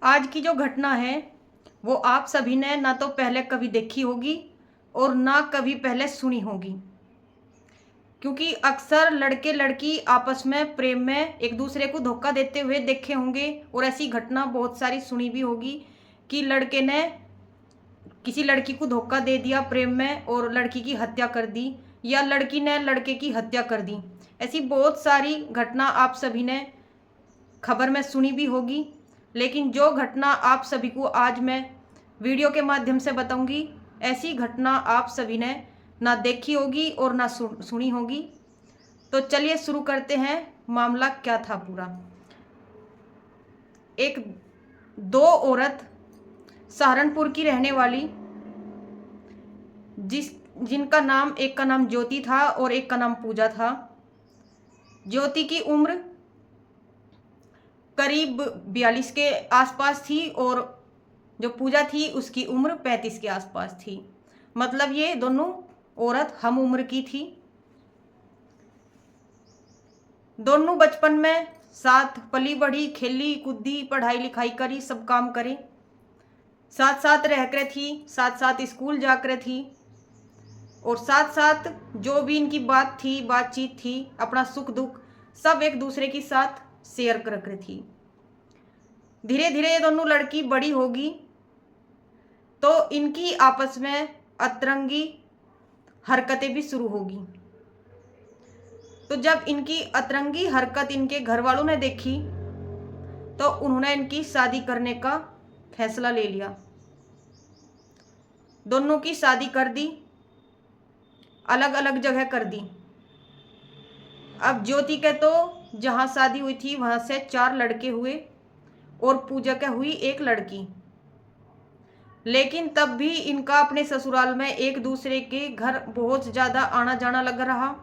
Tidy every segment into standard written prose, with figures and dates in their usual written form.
आज की जो घटना है वो आप सभी ने ना तो पहले कभी देखी होगी और ना कभी पहले सुनी होगी, क्योंकि अक्सर लड़के लड़की आपस में प्रेम में एक दूसरे को धोखा देते हुए देखे होंगे और ऐसी घटना बहुत सारी सुनी भी होगी कि लड़के ने किसी लड़की को धोखा दे दिया प्रेम में और लड़की की हत्या कर दी, या लड़की ने लड़के की हत्या कर दी। ऐसी बहुत सारी घटना आप सभी ने खबर में सुनी भी होगी। लेकिन जो घटना आप सभी को आज मैं वीडियो के माध्यम से बताऊंगी, ऐसी घटना आप सभी ने ना देखी होगी और ना सुनी होगी। तो चलिए शुरू करते हैं। मामला क्या था पूरा। एक दो औरत सहारनपुर की रहने वाली, जिनका नाम, एक का नाम ज्योति था और एक का नाम पूजा था। ज्योति की उम्र करीब 42 के आसपास थी और जो पूजा थी उसकी उम्र 35 के आसपास थी। मतलब ये दोनों औरत हम उम्र की थी। दोनों बचपन में साथ पली बढ़ी, खेली कूदी, पढ़ाई लिखाई करी, सब काम करे, साथ साथ रह कर थी, साथ साथ स्कूल जाकर थी और साथ साथ जो भी इनकी बात थी, बातचीत थी, अपना सुख दुख सब एक दूसरे के साथ शेयर कर रही थी। धीरे धीरे ये दोनों लड़की बड़ी होगी तो इनकी आपस में अतरंगी हरकतें भी शुरू होगी। तो जब इनकी अतरंगी हरकत इनके घर वालों ने देखी तो उन्होंने इनकी शादी करने का फैसला ले लिया। दोनों की शादी कर दी, अलग अलग जगह कर दी। अब ज्योति के तो जहां शादी हुई थी वहां से 4 लड़के हुए और पूजा के हुई एक लड़की। लेकिन तब भी इनका अपने ससुराल में एक दूसरे के घर बहुत ज़्यादा आना जाना लग रहा।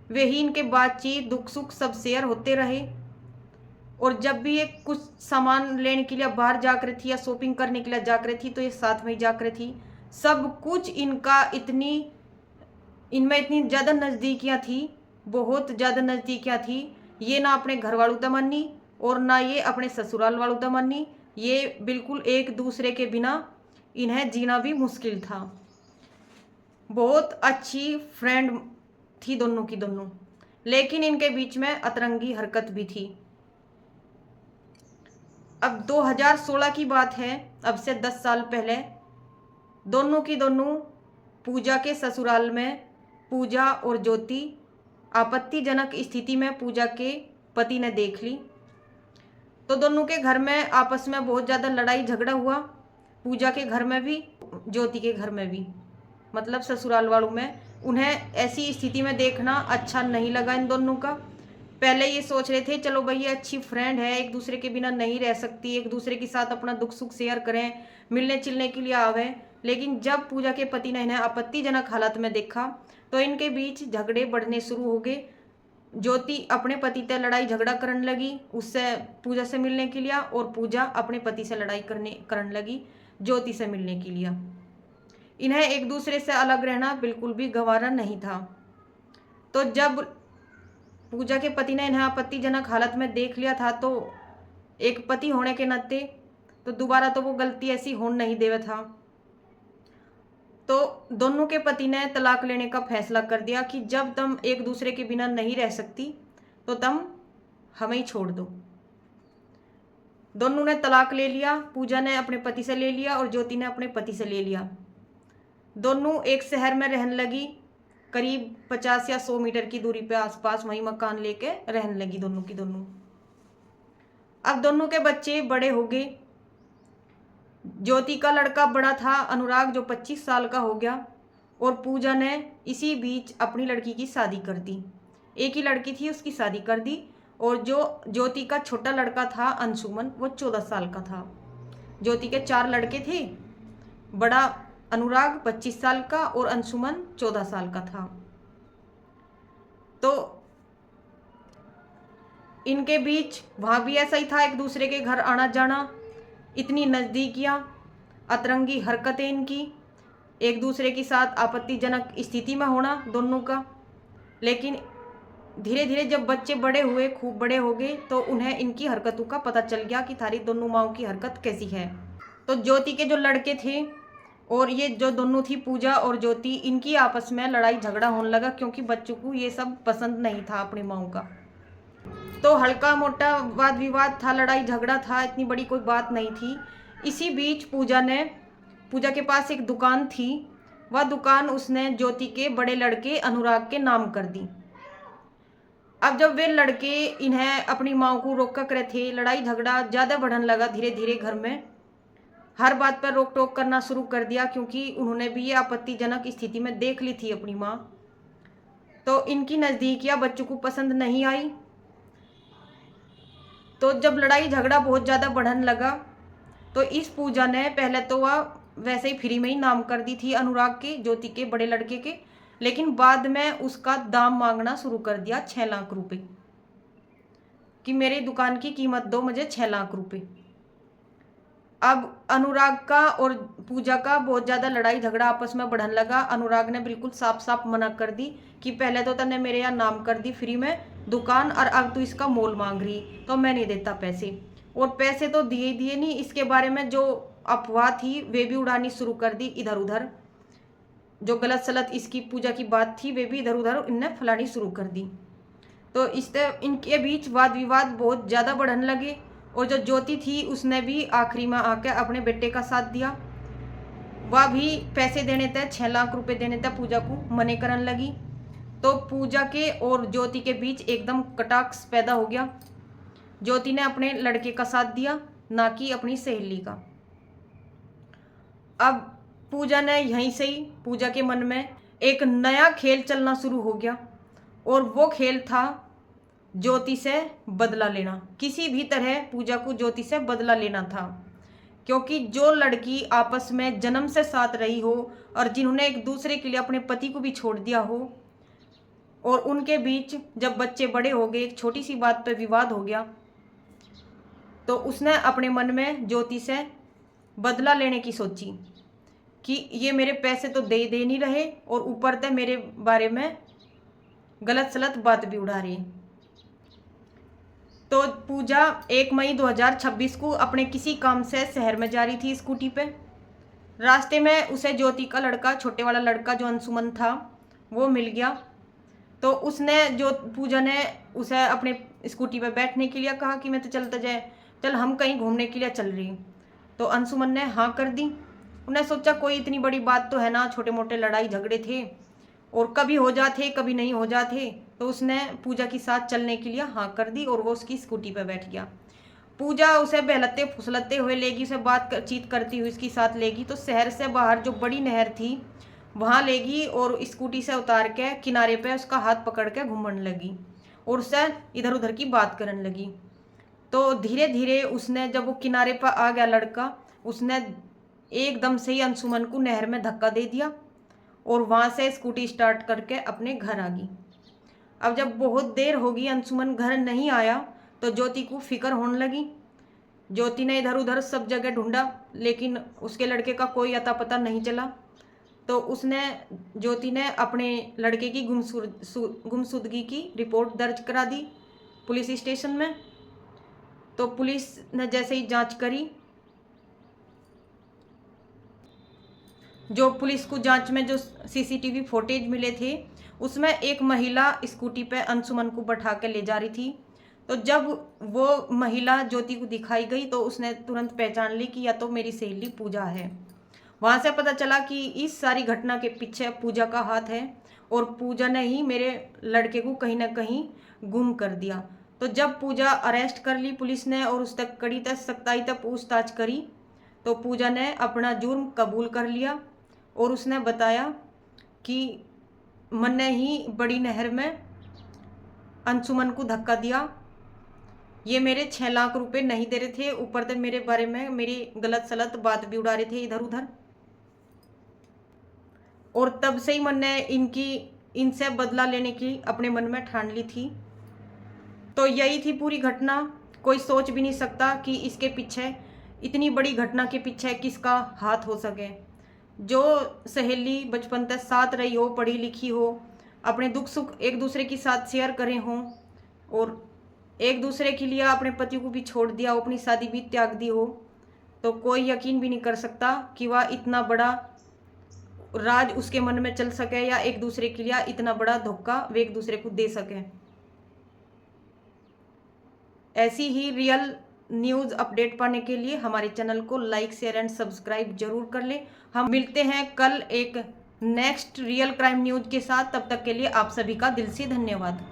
वे ही इनके बातचीत दुख सुख सब शेयर होते रहे और जब भी ये कुछ सामान लेने के लिए बाहर जाकर थी या शॉपिंग करने के लिए जाकर थी तो ये साथ में ही जाकर थी। सब कुछ इनका इनमें इतनी ज़्यादा नज़दीकियाँ थी, बहुत ज़्यादा नज़दीकियाँ थी। ये ना अपने घर वालों तमन्नी और ना ये अपने ससुराल वालों तमन्नी। ये बिल्कुल एक दूसरे के बिना इन्हें जीना भी मुश्किल था। बहुत अच्छी फ्रेंड थी दोनों की दोनों, लेकिन इनके बीच में अतरंगी हरकत भी थी। अब 2016 की बात है, अब से 10 साल पहले दोनों की दोनों पूजा के ससुराल में पूजा और ज्योति आपत्तिजनक स्थिति में पूजा के पति ने देख ली। तो दोनों के घर में आपस में बहुत ज़्यादा लड़ाई झगड़ा हुआ, पूजा के घर में भी ज्योति के घर में भी, मतलब ससुराल वालों में। उन्हें ऐसी स्थिति में देखना अच्छा नहीं लगा इन दोनों का। पहले ये सोच रहे थे चलो भाई ये अच्छी फ्रेंड है, एक दूसरे के बिना नहीं रह सकती, एक दूसरे के साथ अपना दुख सुख शेयर करें, मिलने चिलने के लिए आवे। लेकिन जब पूजा के पति ने इन्हें आपत्तिजनक हालत में देखा तो इनके बीच झगड़े बढ़ने शुरू हो गए। ज्योति अपने पति से लड़ाई झगड़ा करने लगी उससे पूजा से मिलने के लिए, और पूजा अपने पति से लड़ाई करने लगी ज्योति से मिलने के लिए। इन्हें एक दूसरे से अलग रहना बिल्कुल भी गंवारा नहीं था। तो जब पूजा के पति ने इन्हें आपत्तिजनक हालत में देख लिया था तो एक पति होने के नाते तो दोबारा तो वो गलती ऐसी होने नहीं देवे था। तो दोनों के पति ने तलाक लेने का फैसला कर दिया कि जब तुम एक दूसरे के बिना नहीं रह सकती तो तुम हमें ही छोड़ दो। दोनों ने तलाक ले लिया, पूजा ने अपने पति से ले लिया और ज्योति ने अपने पति से ले लिया। दोनों एक शहर में रहने लगी, करीब 50 या 100 मीटर की दूरी पे आसपास वहीं मकान लेके रहने लगी दोनों की दोनों। अब दोनों के बच्चे बड़े हो गए। ज्योति का लड़का बड़ा था अनुराग, जो 25 साल का हो गया, और पूजा ने इसी बीच अपनी लड़की की शादी कर दी। एक ही लड़की थी, उसकी शादी कर दी। और जो ज्योति का छोटा लड़का था अंशुमन, वो 14 साल का था। ज्योति के 4 लड़के थे, बड़ा अनुराग 25 साल का और अंशुमन 14 साल का था। तो इनके बीच वहाँ भी ऐसा ही था, एक दूसरे के घर आना जाना, इतनी नज़दीकियाँ, अतरंगी हरकतें इनकी, एक दूसरे के साथ आपत्तिजनक स्थिति में होना दोनों का। लेकिन धीरे धीरे जब बच्चे बड़े हुए, खूब बड़े हो गए, तो उन्हें इनकी हरकतों का पता चल गया कि थारी दोनों माओं की हरकत कैसी है। तो ज्योति के जो लड़के थे और ये जो दोनों थी पूजा और ज्योति, इनकी आपस में लड़ाई झगड़ा होने लगा, क्योंकि बच्चों को ये सब पसंद नहीं था अपनी माओं का। तो हल्का मोटा वाद विवाद था, लड़ाई झगड़ा था, इतनी बड़ी कोई बात नहीं थी। इसी बीच पूजा के पास एक दुकान थी, वह दुकान उसने ज्योति के बड़े लड़के अनुराग के नाम कर दी। अब जब वे लड़के इन्हें अपनी माँ को रोका करे थे, लड़ाई झगड़ा ज़्यादा बढ़ने लगा धीरे धीरे घर में। हर बात पर रोक टोक करना शुरू कर दिया, क्योंकि उन्होंने भी ये आपत्तिजनक स्थिति में देख ली थी अपनी माँ। तो इनकी नज़दीकियाँ बच्चों को पसंद नहीं आई। तो जब लड़ाई झगड़ा बहुत ज़्यादा बढ़ने लगा, तो इस पूजा ने पहले तो वह वैसे ही फ्री में ही नाम कर दी थी अनुराग के, ज्योति के बड़े लड़के के, लेकिन बाद में उसका दाम मांगना शुरू कर दिया 6 लाख रुपए, कि मेरी दुकान की कीमत दो मुझे 6 लाख रुपए। अब अनुराग का और पूजा का बहुत ज़्यादा लड़ाई झगड़ा आपस में बढ़ने लगा। अनुराग ने बिल्कुल साफ साफ मना कर दी कि पहले तो तूने मेरे यहाँ नाम कर दी फ्री में दुकान, और अब तू इसका मोल मांग रही, तो मैं नहीं देता पैसे। और पैसे तो दिए ही दिए नहीं, इसके बारे में जो अफवाह थी वे भी उड़ानी शुरू कर दी इधर उधर। जो गलत सलत इसकी पूजा की बात थी वे भी इधर उधर इनने फैलानी शुरू कर दी। तो इससे इनके बीच वाद विवाद बहुत ज़्यादा बढ़ने लगे। और जो ज्योति थी उसने भी आखिरी में आकर अपने बेटे का साथ दिया। वह भी पैसे देने थे, 6 लाख रुपए देने थे, पूजा को मने करने लगी। तो पूजा के और ज्योति के बीच एकदम कटाक्ष पैदा हो गया। ज्योति ने अपने लड़के का साथ दिया, ना कि अपनी सहेली का। अब पूजा ने यहीं से ही पूजा के मन में एक नया खेल चलना शुरू हो गया, और वो खेल था ज्योति से बदला लेना। किसी भी तरह पूजा को ज्योति से बदला लेना था, क्योंकि जो लड़की आपस में जन्म से साथ रही हो और जिन्होंने एक दूसरे के लिए अपने पति को भी छोड़ दिया हो, और उनके बीच जब बच्चे बड़े हो गए, एक छोटी सी बात पर विवाद हो गया, तो उसने अपने मन में ज्योति से बदला लेने की सोची कि ये मेरे पैसे तो दे नहीं रहे, और ऊपर तक मेरे बारे में गलत सलत बात भी उड़ा रही। तो पूजा 1 मई 2026 को अपने किसी काम से शहर में जा रही थी स्कूटी पे। रास्ते में उसे ज्योति का लड़का, छोटे वाला लड़का जो अंशुमन था, वो मिल गया। तो पूजा ने उसे अपने स्कूटी पे बैठने के लिए कहा कि मैं तो चलता जाए, चल हम कहीं घूमने के लिए चल रही। तो अंशुमन ने हाँ कर दी। उन्हें सोचा कोई इतनी बड़ी बात तो है ना, छोटे मोटे लड़ाई झगड़े थे और कभी हो जाते कभी नहीं हो जाते। तो उसने पूजा के साथ चलने के लिए हाँ कर दी, और वो उसकी स्कूटी पर बैठ गया। पूजा उसे बहलते फुसलते हुए लेगी, उसे बातचीत करती हुई उसके साथ लेगी। तो शहर से बाहर जो बड़ी नहर थी वहाँ लेगी, और स्कूटी से उतार के किनारे पे उसका हाथ पकड़ के घूमने लगी, और उससे इधर उधर की बात करने लगी। तो धीरे धीरे उसने, जब वो किनारे पर आ गया लड़का, उसने एकदम से ही अंशुमन को नहर में धक्का दे दिया, और वहाँ से स्कूटी स्टार्ट करके अपने घर आ गई। अब जब बहुत देर हो गई, अंशुमन घर नहीं आया, तो ज्योति को फिक्र होने लगी। ज्योति ने इधर उधर सब जगह ढूंढा, लेकिन उसके लड़के का कोई अता पता नहीं चला। तो ज्योति ने अपने लड़के की गुमशुदगी की रिपोर्ट दर्ज करा दी पुलिस स्टेशन में। तो पुलिस ने जैसे ही जांच करी, जो पुलिस को जांच में जो सीसीटीवी फुटेज मिले थे, उसमें एक महिला स्कूटी पे अंशुमन को बैठा के ले जा रही थी। तो जब वो महिला ज्योति को दिखाई गई, तो उसने तुरंत पहचान ली कि या तो मेरी सहेली पूजा है। वहाँ से पता चला कि इस सारी घटना के पीछे पूजा का हाथ है, और पूजा ने ही मेरे लड़के को कहीं ना कहीं गुम कर दिया। तो जब पूजा अरेस्ट कर ली पुलिस ने, और उस तक कड़ी तक सख्ताई तक पूछताछ करी, तो पूजा ने अपना जुर्म कबूल कर लिया, और उसने बताया कि मैंने ही बड़ी नहर में अंशुमन को धक्का दिया, ये मेरे 6 लाख रुपए नहीं दे रहे थे, ऊपर से मेरे बारे में मेरी गलत सलत बात भी उड़ा रहे थे इधर उधर, और तब से ही मैंने इनसे बदला लेने की अपने मन में ठान ली थी। तो यही थी पूरी घटना। कोई सोच भी नहीं सकता कि इसके पीछे, इतनी बड़ी घटना के पीछे किसका हाथ हो सके। जो सहेली बचपन तक साथ रही हो, पढ़ी लिखी हो, अपने दुख सुख एक दूसरे के साथ शेयर करे हों और एक दूसरे के लिए अपने पति को भी छोड़ दिया हो, अपनी शादी भी त्याग दी हो, तो कोई यकीन भी नहीं कर सकता कि वह इतना बड़ा राज उसके मन में चल सके या एक दूसरे के लिए इतना बड़ा धोखा वे एक दूसरे को दे सके। ऐसी ही रियल न्यूज़ अपडेट पाने के लिए हमारे चैनल को लाइक शेयर एंड सब्सक्राइब जरूर कर ले। हम मिलते हैं कल एक नेक्स्ट रियल क्राइम न्यूज़ के साथ। तब तक के लिए आप सभी का दिल से धन्यवाद।